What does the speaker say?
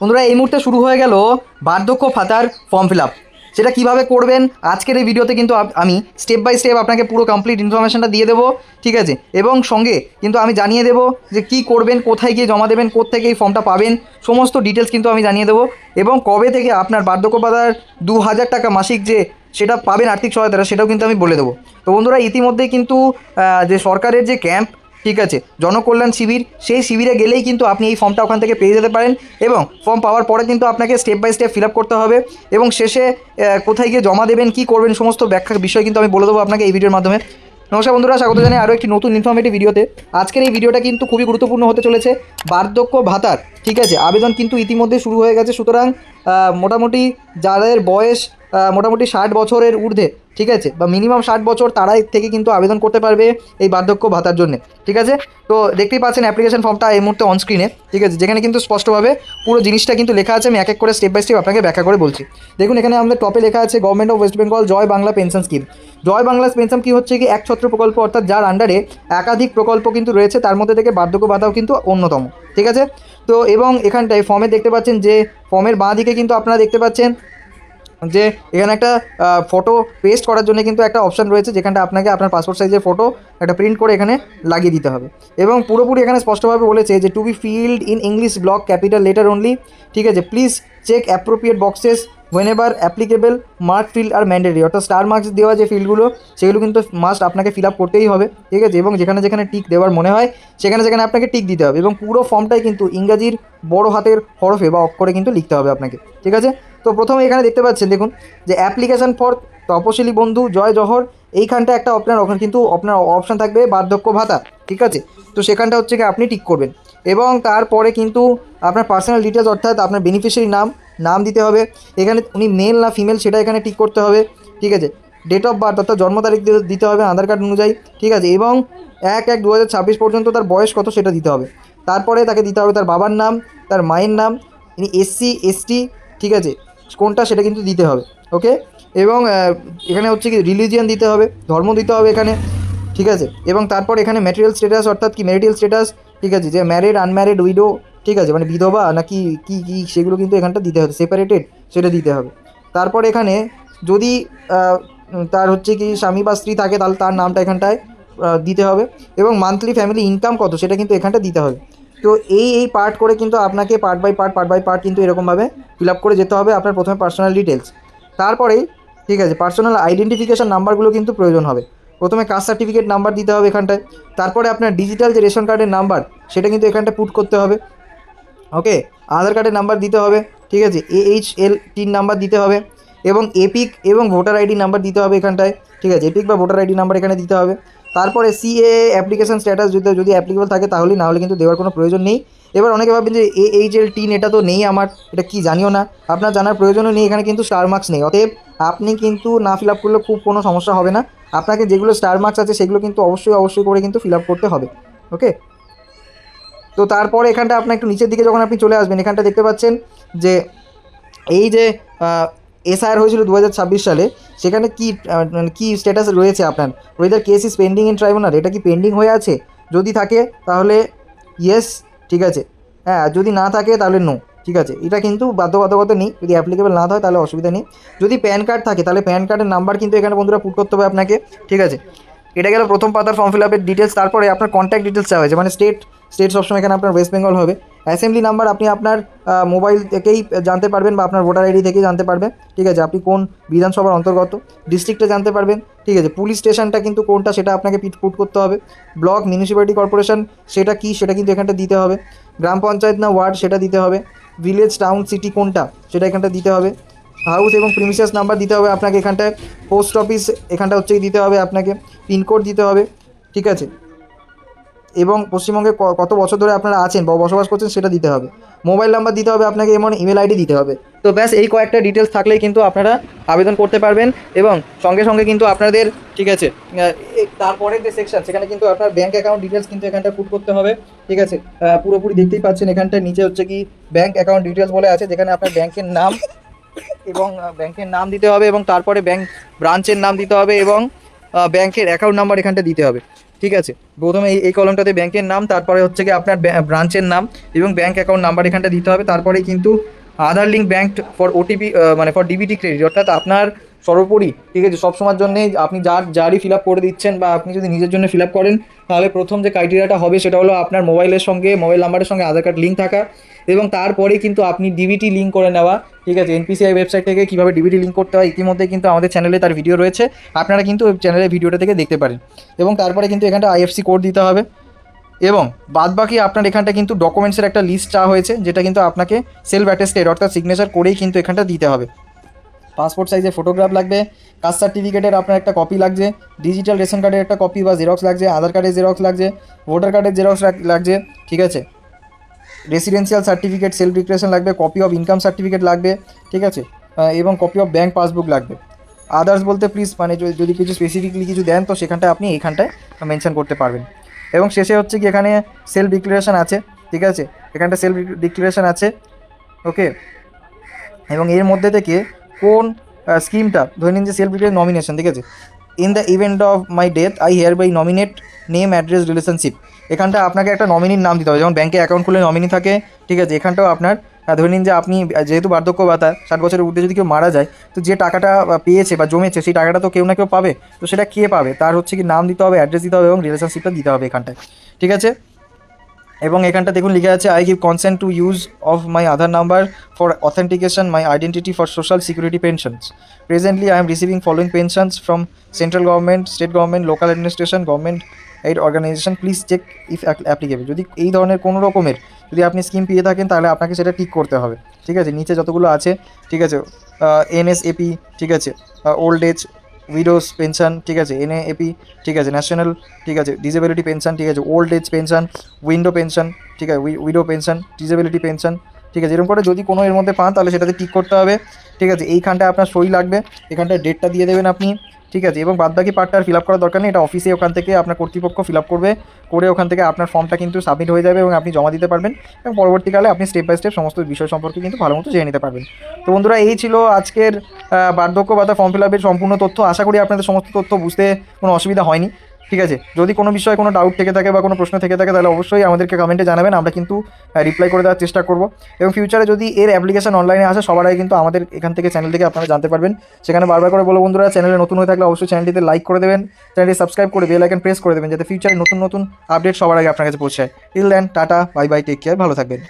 বন্ধুরা এই মুহূর্তে শুরু হয়ে গেল বার্ধক্য ভাতার ফর্ম ফিল আপ। সেটা কীভাবে করবেন আজকের এই ভিডিওতে কিন্তু আমি স্টেপ বাই স্টেপ আপনাকে পুরো কমপ্লিট ইনফরমেশনটা দিয়ে দেবো, ঠিক আছে। এবং সঙ্গে কিন্তু আমি জানিয়ে দেবো যে কী করবেন, কোথায় গিয়ে জমা দেবেন, কোত্থেকে এই ফর্মটা পাবেন, সমস্ত ডিটেলস কিন্তু আমি জানিয়ে দেবো। এবং কবে থেকে আপনার বার্ধক্য ভাতার 2000 টাকা মাসিক যে সেটা পাবেন আর্থিক সহায়তা, সেটাও কিন্তু আমি বলে দেবো। তো বন্ধুরা ইতিমধ্যেই কিন্তু যে সরকারের যে ক্যাম্প, ঠিক আছে, জনকল্যাণ শিবির, সেই শিবিরে গেলেই কিন্তু আপনি এই ফর্মটা ওখান থেকে পেয়ে যেতে পারেন। এবং ফর্ম পাওয়ার পরে কিন্তু আপনাকে step by step fill up করতে হবে এবং শেষে কোথায় গিয়ে জমা দেবেন, কী করবেন, সমস্ত ব্যাখ্যার বিষয় কিন্তু আমি বলে দেবো আপনাকে এই ভিডিওর মাধ্যমে। নমস্কার বন্ধুরা, স্বাগত জানাই আরও একটি নতুন ইনফরমেটিভ ভিডিওতে। আজকের এই ভিডিওটা কিন্তু খুবই গুরুত্বপূর্ণ হতে চলেছে। বার্ধক্য ভাতার, ঠিক আছে, আবেদন কিন্তু ইতিমধ্যে শুরু হয়ে গেছে। সুতরাং মোটামুটি যাদের বয়স মোটামুটি 60 বছরের ঊর্ধ্বে, ঠিক আছে, বা মিনিমাম 60 বছর, তারাই থেকে কিন্তু আবেদন করতে পারবে এই বার্ধক্য ভাতার জন্য, ঠিক আছে। তো দেখতেই পাচ্ছেন অ্যাপ্লিকেশন ফর্মটা এই মুহূর্তে অন স্ক্রিনে, ঠিক আছে, যেখানে কিন্তু স্পষ্টভাবে পুরো জিনিসটা কিন্তু লেখা আছে। আমি এক এক করে স্টেপ বাই স্টেপ আপনাকে ব্যাখ্যা করে বলছি। দেখুন এখানে আমাদের টপে লেখা আছে government of West Bengal Joy Bangla pension scheme. Joy Bangla pension কি হচ্ছে কি এক ছত্র প্রকল্প, অর্থাৎ যার আন্ডারে একাধিক প্রকল্প কিন্তু রয়েছে, তার মধ্যে থেকে বার্ধক্য ভাতাও কিন্তু অন্যতম, ঠিক আছে। তো এবং এখানটায় ফর্মে দেখতে পাচ্ছেন যে ফর্মের বাঁ দিকে কিন্তু আপনারা দেখতে পাচ্ছেন যে এখানে একটা ফটো পেস্ট করার জন্য কিন্তু একটা অপশান রয়েছে, যেখানটা আপনাকে আপনার পাসপোর্ট সাইজের ফটো একটা প্রিন্ট করে এখানে লাগিয়ে দিতে হবে। এবং পুরোপুরি এখানে স্পষ্টভাবে বলেছে যে to be filled in English block capital letter only, ঠিক আছে। Please check appropriate boxes whenever applicable, mark field are mandatory, অর্থাৎ স্টার মার্কস দেওয়া যে ফিল্ডগুলো সেগুলো কিন্তু মাস্ট আপনাকে ফিল আপ করতেই হবে, ঠিক আছে। এবং যেখানে যেখানে টিক দেওয়ার মনে হয় সেখানে সেখানে আপনাকে টিক দিতে হবে। এবং পুরো ফর্মটাই কিন্তু ইংরাজির বড় হাতের হরফে বা অক্ষরে কিন্তু লিখতে হবে আপনাকে, ঠিক আছে। তো প্রথমে এখানে দেখতে পাচ্ছেন, দেখুন যে অ্যাপ্লিকেশান ফর তপশিলি বন্ধু জয় জহর, এইখানটা একটা ওখানে কিন্তু আপনার অপশান থাকবে বার্ধক্য ভাতা, ঠিক আছে। তো সেখানটা হচ্ছে কি আপনি টিক করবেন। এবং তারপরে কিন্তু আপনার পার্সোনাল ডিটেলস, অর্থাৎ আপনার বেনিফিশিয়ারি নাম দিতে হবে। এখানে উনি মেল না ফিমেল সেটা এখানে টিক করতে হবে, ঠিক আছে। ডেট অফ বার্থ অর্থাৎ জন্ম তারিখ দিতে হবে আধার কার্ড অনুযায়ী, ঠিক আছে। এবং 1/1/2026 পর্যন্ত তার বয়স কত সেটা দিতে হবে। তারপরে তাকে দিতে হবে তার বাবার নাম, তার মায়ের নাম, ইনি SC ST, ঠিক আছে, কোনটা সেটা কিন্তু দিতে হবে, ওকে। এবং এখানে হচ্ছে কি রিলিজিয়ান দিতে হবে, ধর্ম দিতে হবে এখানে, ঠিক আছে। এবং তারপর এখানে ম্যাটেরিয়াল স্ট্যাটাস অর্থাৎ কি ম্যারিটাল স্ট্যাটাস, ঠিক আছে, যে ম্যারিড আনম্যারিড উইডো, ঠিক আছে, মানে বিধবা নাকি কি কি সেগুলো কিন্তু এখানটা দিতে হবে, সেপারেটেড সেটা দিতে হবে। তারপর এখানে যদি তার হচ্ছে কি স্বামী বা স্ত্রী থাকে তাহলে তার নামটা এখানটায় দিতে হবে। এবং মান্থলি ফ্যামিলি ইনকাম কত সেটা কিন্তু এখানটা দিতে হবে। তো এই পার্ট করে কিন্তু আপনাকে পার্ট বাই পার্ট কিন্তু এরকমভাবে ফিল আপ করে যেতে হবে। আপনার প্রথমে পার্সোনাল ডিটেলস, তারপরেই, ঠিক আছে, পার্সোনাল আইডেন্টিফিকেশান নাম্বারগুলো কিন্তু প্রয়োজন হবে। প্রথমে কাস্ট সার্টিফিকেট নাম্বার দিতে হবে এখানটায়। তারপরে আপনার ডিজিটাল যে রেশন কার্ডের নাম্বার সেটা কিন্তু এখানটা পুট করতে হবে, ওকে। আধার কার্ডের নাম্বার দিতে হবে, ঠিক আছে। AHL নাম্বার দিতে হবে। এবং এপিক এবং ভোটার আইডি নাম্বার দিতে হবে এখানটায়, ঠিক আছে, এপিক বা ভোটার আইডি নাম্বার এখানে দিতে হবে। তারপরে CAA অ্যাপ্লিকেশান স্ট্যাটাস যদি অ্যাপ্লিকেবল থাকে তাহলেই, না হলে কিন্তু দেওয়ার কোনো প্রয়োজন নেই। এবার অনেকে ভাবেন যে AHL এটা তো নেই আমার, এটা কি জানিও না, আপনার জানার প্রয়োজনও নেই, এখানে কিন্তু স্টার মার্কস নেই। অতএব আপনি কিন্তু না ফিল আপ করলে খুব কোনো সমস্যা হবে না। আপনাকে যেগুলো স্টার মার্কস আছে সেগুলো কিন্তু অবশ্যই করে কিন্তু ফিল আপ করতে হবে, ওকে। তো তারপরে এখানটা আপনার একটু নিচের দিকে যখন আপনি চলে আসবেন, এখানটা দেখতে পাচ্ছেন যে এই যে SIR হয়েছিল 2026 সালে, সেখানে কি মানে কী স্ট্যাটাস রয়েছে আপনার, weather case is pending in tribunal, এটা কি পেন্ডিং হয়ে আছে, যদি থাকে তাহলে ইয়েস, ঠিক আছে, হ্যাঁ, যদি না থাকে তাহলে নো, ঠিক আছে। এটা কিন্তু বাধ্যবাধকতা নেই, যদি অ্যাপ্লিকেবল না হয় তাহলে অসুবিধা নেই। যদি প্যান কার্ড থাকে তাহলে প্যান কার্ডের নাম্বার কিন্তু এখানে বন্ধুরা পুট করতে হবে আপনাকে, ঠিক আছে। এটা গেল প্রথম পাতার ফর্ম ফিল আপের ডিটেলস। তারপরে আপনার কন্ট্যাক্ট ডিটেলস চাওয়া হয়েছে, মানে স্টেট সবসময় এখানে আপনার ওয়েস্ট বেঙ্গল হবে। অ্যাসেম্বলি নাম্বার আপনি আপনার মোবাইল থেকেই জানতে পারবেন বা আপনার ভোটার আইডি থেকেই জানতে পারবেন, ঠিক আছে, আপনি কোন বিধানসভার অন্তর্গত, ডিস্ট্রিক্টে জানতে পারবেন, ঠিক আছে। পুলিশ স্টেশনটা কিন্তু কোনটা সেটা আপনাকে পুট করতে হবে। ব্লক, মিউনিসিপ্যালিটি, কর্পোরেশন সেটা কি সেটা কিন্তু এখানটা দিতে হবে। গ্রাম পঞ্চায়েত না ওয়ার্ড সেটা দিতে হবে। ভিলেজ, টাউন, সিটি কোনটা সেটা এখানটা দিতে হবে। হাউস এবং প্রিমিসিয়াস নাম্বার দিতে হবে আপনাকে এখানটায়। পোস্ট অফিস এখানটা হচ্ছে দিতে হবে আপনাকে। পিনকোড দিতে হবে, ঠিক আছে। এবং পশ্চিমবঙ্গে কত বছর ধরে আপনারা আছেন বা বসবাস করছেন সেটা দিতে হবে। মোবাইল নাম্বার দিতে হবে আপনাকে এবং ইমেল আইডি দিতে হবে। তো ব্যাস এই কয়েকটা ডিটেলস থাকলেই কিন্তু আপনারা আবেদন করতে পারবেন। এবং সঙ্গে সঙ্গে কিন্তু আপনাদের, ঠিক আছে, তারপরের যে সেকশন সেখানে কিন্তু আপনার ব্যাঙ্ক অ্যাকাউন্ট ডিটেলস কিন্তু এখানটা পুট করতে হবে, ঠিক আছে। পুরোপুরি দেখতেই পাচ্ছেন এখানটায় নিচে হচ্ছে কি ব্যাঙ্ক অ্যাকাউন্ট ডিটেলস বলে আছে, যেখানে আপনার ব্যাঙ্কের নাম এবং ব্যাঙ্কের নাম দিতে হবে এবং তারপরে ব্যাঙ্ক ব্রাঞ্চের নাম দিতে হবে এবং ব্যাঙ্কের অ্যাকাউন্ট নাম্বার এখানটা দিতে হবে। ঠিক আছে, প্রথমে এই কলমটাতে ব্যাংকের নাম, তারপরে হচ্ছে কি আপনার ব্রাঞ্চের নাম এবং ব্যাংক অ্যাকাউন্ট নাম্বার এখানটা দিতে হবে। তারপরে কিন্তু আধার লিঙ্ক ব্যাংক ফর ওটিপি মানে ফর ডিবিটি ক্রেডিট, অর্থাৎ আপনার সর্বোপরি ঠিক আছে সবসময়ের জন্যে আপনি যারই ফিল আপ করে দিচ্ছেন বা আপনি যদি নিজের জন্য ফিল আপ করেন, তাহলে প্রথম যে ক্রাইটেরিয়াটা হবে সেটা হলো আপনার মোবাইলের সঙ্গে, মোবাইল নাম্বারের সঙ্গে আধার কার্ড লিঙ্ক থাকা, এবং তারপরে কিন্তু আপনি ডিবিটি লিঙ্ক করে নেওয়া। ঠিক আছে, এনপিসিআই ওয়েবসাইট থেকে কীভাবে ডিবিটি লিঙ্ক করতে হয় ইতিমধ্যে কিন্তু আমাদের চ্যানেলে তার ভিডিও রয়েছে, আপনারা কিন্তু ওই চ্যানেলের ভিডিওটা থেকে দেখতে পারেন। এবং তারপরে কিন্তু এখানটা আইএফসি কোড দিতে হবে, এবং বাদবাকি আপনার এখানটা কিন্তু ডকুমেন্টসের একটা লিস্ট চাওয়া হয়েছে, যেটা কিন্তু আপনাকে সেলফ অ্যাটেস্টেড অর্থাৎ সিগনেচার করেই কিন্তু এখানটা দিতে হবে। পাসপোর্ট সাইজের ফটোগ্রাফ লাগবে, কাস্ট সার্টিফিকেটের আপনার একটা কপি লাগছে, ডিজিটাল রেশন কার্ডের একটা কপি বা জেরক্স লাগছে, আধার কার্ডের জেরক্স লাগছে, ভোটার কার্ডের জেরক্স লাগছে। ঠিক আছে, রেসিডেন্সিয়াল সার্টিফিকেট সেলফ ডিক্লারেশন লাগবে, কপি অফ ইনকাম সার্টিফিকেট লাগবে। ঠিক আছে, এবং কপি অফ ব্যাঙ্ক পাসবুক লাগবে। আদার্স বলতে প্লিজ মানে যদি কিছু স্পেসিফিকলি কিছু দেন তো সেখানটায় আপনি এইখানটায় মেনশন করতে পারবেন। এবং শেষে হচ্ছে কি এখানে সেলফ ডিক্লারেশন আছে। ঠিক আছে, এখানটা সেলফ ডিক্লারেশন আছে। ওকে, এবং এর মধ্যে থেকে কোন স্কিমটা ধরে নিন যে সেলফ ডিক্লারেশন নমিনেশন। ঠিক আছে, in the event of my death I hereby nominate name address relationship. এখানটা আপনাকে একটা নমিনির নাম দিতে হবে, যেমন ব্যাঙ্কে অ্যাকাউন্ট খুলে নমিনি থাকে। ঠিক আছে, এখানটাও আপনার ধরে নিন যে আপনি যেহেতু বার্ধক্য ভাতা 60 বছরের ঊর্ধ্বে যদি কেউ মারা যায়, তো যে টাকাটা পেয়েছে বা জমেছে সেই টাকাটা তো কেউ না কেউ পাবে, তো সেটা কে পাবে তার হচ্ছে কি নাম দিতে হবে, অ্যাড্রেস দিতে হবে এবং রিলেশনশিপটা দিতে হবে এখানটায়। ঠিক আছে, এবং এখানটা দেখুন লিখে আছে I give consent to use of my Aadhaar number for authentication my identity for social security pensions. Presently I am receiving following pensions from central government, state government, local administration, government aid organisation, please check if applicable. যদি এই ধরনের কোনো রকমের যদি আপনি scheme পেয়ে থাকেন তাহলে আপনাকে সেটা টিক করতে হবে। ঠিক আছে, নিচে যতগুলো আছে, ঠিক আছে, এনএসএপি, ঠিক আছে, ওল্ড এজ উইডোজ পেনশন, ঠিক আছে, এনএএপি, ঠিক আছে, ন্যাশনাল, ঠিক আছে, ডিসেবিলিটি পেনশন, ঠিক আছে, old age pension, window pension, ঠিক আছে, উইডো পেনশন, ডিসেবিলিটি পেনশন। ঠিক আছে, এরকম করে যদি কোনো এর মধ্যে পান তাহলে সেটাতে টিক করতে হবে। ঠিক আছে, এইখানটায় আপনার সই লাগবে, এখানটায় ডেটটা দিয়ে দেবেন আপনি। ঠিক আছে, এবং বাদবাকি পার্টটা আর ফিল আপ করার দরকার নেই, এটা অফিসে ওখান থেকে আপনার কর্তৃপক্ষ ফিল আপ করবে, করে ওখান থেকে আপনার ফর্মটা কিন্তু সাবমিট হয়ে যাবে এবং আপনি জমা দিতে পারবেন, এবং পরবর্তীকালে আপনি স্টেপ বাই স্টেপ সমস্ত বিষয় সম্পর্কে কিন্তু ভালো মতো জেনে নিতে পারবেন। তো বন্ধুরা, এই ছিল আজকের বার্ধক্য ভাতা ফর্ম ফিল আপের সম্পূর্ণ তথ্য। আশা করি আপনাদের সমস্ত তথ্য বুঝতে কোনো অসুবিধা হয়নি। ঠিক আছে, যদি কোনো বিষয়ে কোনো ডাউট থেকে থাকে বা কোনো প্রশ্ন থেকে থাকে তাহলে অবশ্যই আমাদেরকে কমেন্টে জানাবেন, আমরা কিন্তু রিপ্লাই করে দেওয়ার চেষ্টা করব। এবং ফিউচারে যদি এর অ্যাপ্লিকেশন অনলাইনে আসে সবার আগে কিন্তু আমাদের এখান থেকে চ্যানেল থেকে আপনারা জানতে পারবেন। সেখানে বারবার করে বলো বন্ধুরা, চ্যানেলে নতুন হয়ে থাকলে অবশ্যই চ্যানেলটিতে লাইক করে দেবেন, চ্যানেলটি সাবস্ক্রাইব করে বেল আইকন প্রেস করে দেবেন, যাতে ফিউচারে নতুন নতুন আপডেট সবার আগে আপনার কাছে পৌঁছায়। Till then, tata, bye bye, take care, ভালো থাকবেন।